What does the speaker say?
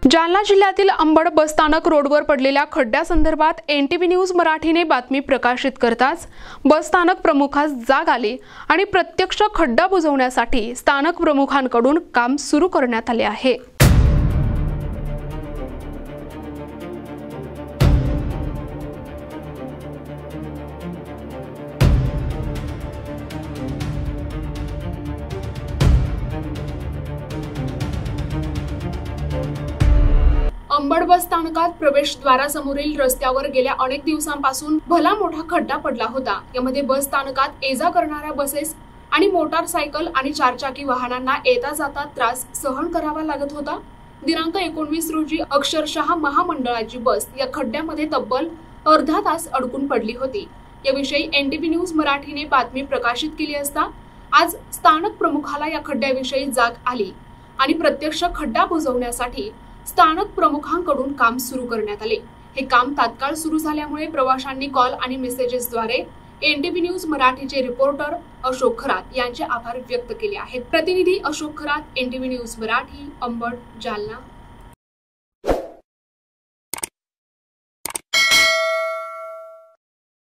जालना जिल्ह्यातील अंबड बसस्थानक रोडवर पडलेल्या खड्ड्यासंदर्भात एनटीव्ही न्यूज मराठीने बातमी प्रकाशित करताच बसस्थानक प्रमुखास जाग आली आणि प्रत्यक्ष खड्डा बुजवण्यासाठी स्थानक प्रमुखांकडून काम सुरू करण्यात आले आहे। अंबड बस स्थानकात प्रवेशद्वारासमोरील रस्त्यावर गेल्या अनेक दिवसांपासून भला मोठा खड्डा पडला होता। यामध्ये बस स्थानकात ये-जा करणाऱ्या बसेस आणि मोटारसायकल आणि चारचाकी वाहनांना येता जाता त्रास सहन करावा लागत होता। दिनांक 19 रोजी अक्षरशः महामंडळाची बस या खड्ड्यामध्ये तब्बल अर्धा तास अडकून पडली होती। याविषयी एनटीव्ही न्यूज मराठीने बातमी प्रकाशित केली असता आज स्थानक प्रमुखाला या खड्ड्याविषयी जाग आली आणि प्रत्यक्ष खड्डा बुजवण्यासाठी स्थानक प्रमुखांकडून काम सुरू करण्यात आले। हे काम तात्काळ सुरू झाल्यामुळे प्रवाशांनी कॉल आणि मेसेजेसद्वारे एनटीव्ही न्यूज मराठीचे रिपोर्टर अशोक खरात यांचे आभार व्यक्त केले आहेत। प्रतिनिधी अशोक खरात, एनटीव्ही न्यूज मराठी, अंबड, जालना।